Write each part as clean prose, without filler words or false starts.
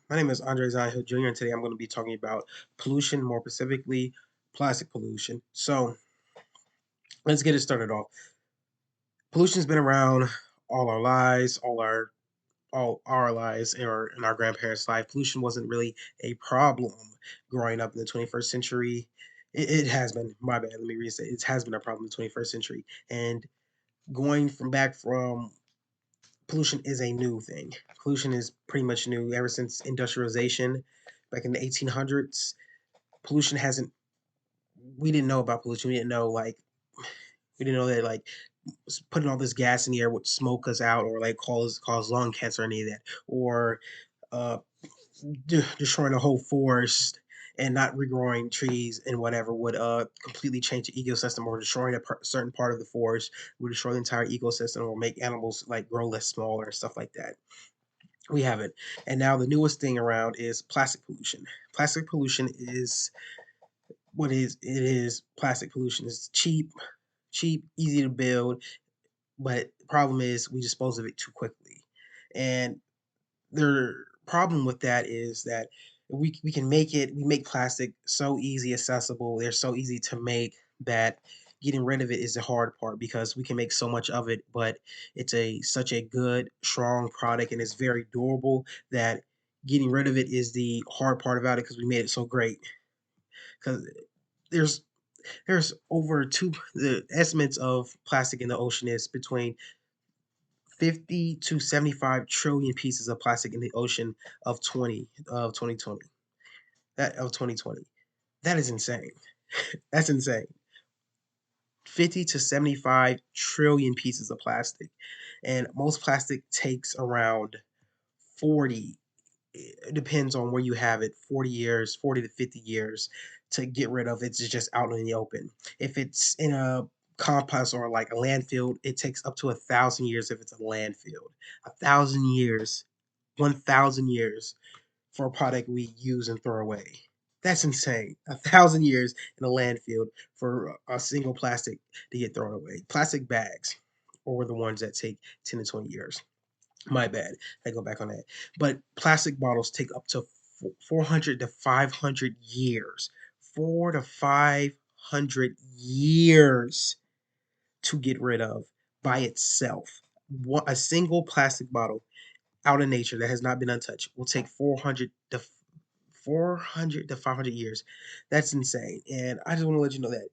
My name is Andre Zion Jr., and today I'm going to be talking about pollution, more specifically, plastic pollution. So, let's get it started off. Pollution's been around all our lives, all our lives, or in our grandparents' life. Pollution wasn't really a problem growing up in the 21st century. It has been, my bad, let me restate, it has been a problem in the 21st century. And going from back from pollution is a new thing. Pollution is pretty much new ever since industrialization back in the 1800s. Pollution hasn't We didn't know about pollution. We didn't know that putting all this gas in the air would smoke us out or like cause lung cancer or any of that, or uh destroying a whole forest and not regrowing trees and whatever would completely change the ecosystem, or destroying certain part of the forest would destroy the entire ecosystem or make animals like grow less smaller and stuff like that. We haven't. And now the newest thing around is plastic pollution. Plastic pollution is what is it is plastic pollution is cheap, easy to build, but the problem is we dispose of it too quickly. And the problem with that is that we can we make plastic so easy accessible, they're so easy to make that getting rid of it is the hard part, because we can make so much of it, but it's a such a good, strong product and it's very durable that getting rid of it is the hard part about it, because we made it so great. Because there's there's over two the estimates of plastic in the ocean is between 50 to 75 trillion pieces of plastic in the ocean of 2020. That of 2020. That is insane. That's insane. 50 to 75 trillion pieces of plastic. And most plastic takes around 40, it depends on where you have it, 40 years, 40 to 50 years to get rid of. It's just out in the open. If it's in a compost or like a landfill, it takes up to 1,000 years. If it's a landfill, 1,000 years, 1,000 years for a product we use and throw away. That's insane. 1,000 years in a landfill for a single plastic to get thrown away. Plastic bags, or the ones that take 10 to 20 years. My bad. I go back on that. But plastic bottles take up to 400 to 500 years. 4 to 500 years to get rid of by itself. A single plastic bottle out in nature that has not been untouched will take 400 to 500 years. That's insane. And I just want to let you know that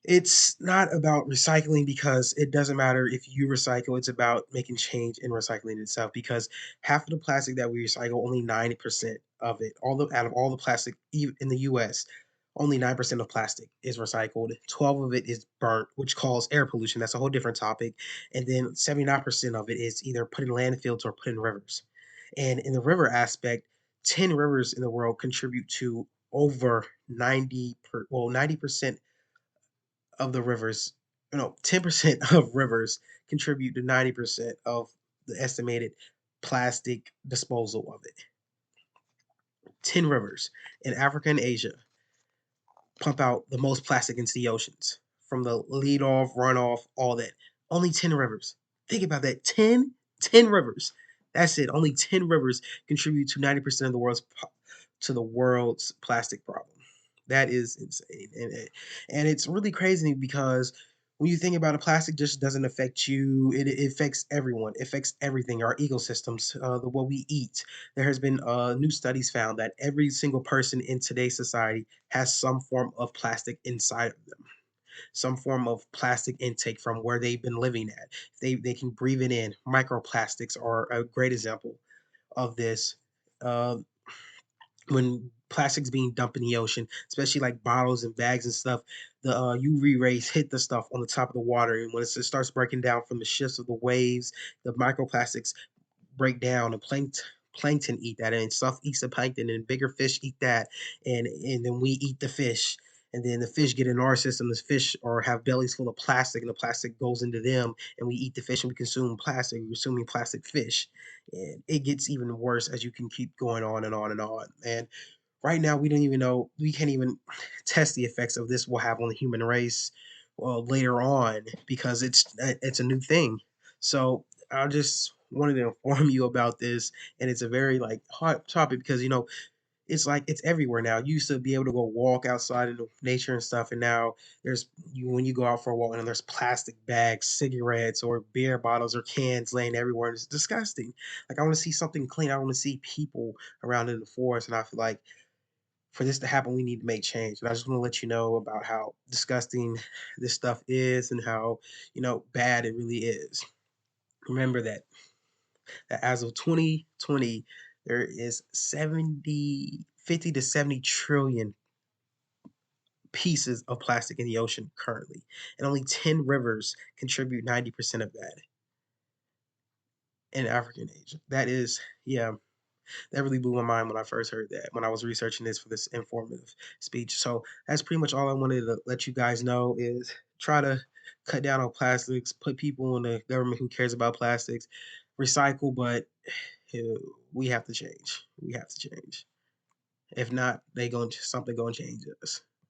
it's not about recycling, because it doesn't matter if you recycle, it's about making change in recycling itself, because half of the plastic that we recycle, only 90% of it, out of all the plastic in the US, only 9% of plastic is recycled. 12 of it is burnt, which causes air pollution. That's a whole different topic. And then 79% of it is either put in landfills or put in rivers. And in the river aspect, 10 rivers in the world contribute to over 90% of the rivers, 10% of rivers contribute to 90% of the estimated plastic disposal of it. 10 rivers in Africa and Asia pump out the most plastic into the oceans, from the lead off, runoff, all that. Only 10 rivers. Think about that. 10 rivers. That's it. Only 10 rivers contribute to 90% of the world's plastic problem. That is insane. And it's really crazy, because when you think about it, plastic just doesn't affect you. It affects everyone. It affects everything, our ecosystems, the what we eat. There has been new studies found that every single person in today's society has some form of plastic inside of them, some form of plastic intake from where they've been living at. They can breathe it in. Microplastics are a great example of this. Uh, when plastic's being dumped in the ocean, especially like bottles and bags and stuff, the UV rays hit the stuff on the top of the water, and when it starts breaking down from the shifts of the waves, the microplastics break down, and plankton eat that, and stuff eats the plankton, and bigger fish eat that, and then we eat the fish, and then the fish get in our system. The fish or have bellies full of plastic, and the plastic goes into them, and we eat the fish, and we consume plastic. We're consuming plastic fish, and it gets even worse as you can keep going on and on and on. And right now, we don't even know. We can't even test the effects of this will have on the human race, well, later on, because it's a new thing. So I just wanted to inform you about this, and it's a very like hot topic because it's like it's everywhere now. You used to be able to go walk outside in the nature and stuff, and now there's you when you go out for a walk and there's plastic bags, cigarettes, or beer bottles or cans laying everywhere. And it's disgusting. Like I want to see something clean. I want to see people around in the forest, and I feel like for this to happen, we need to make change. And I just want to let you know about how disgusting this stuff is and how bad it really is. Remember that as of 2020, there is 50 to 70 trillion pieces of plastic in the ocean currently, and only 10 rivers contribute 90% of that in Africa and Asia. That is, yeah, that really blew my mind when I first heard that when I was researching this for this informative speech. So that's pretty much all I wanted to let you guys know is try to cut down on plastics, put people in the government who cares about plastics, recycle, but uh, we have to change. We have to change. If not, they going to something going to change us.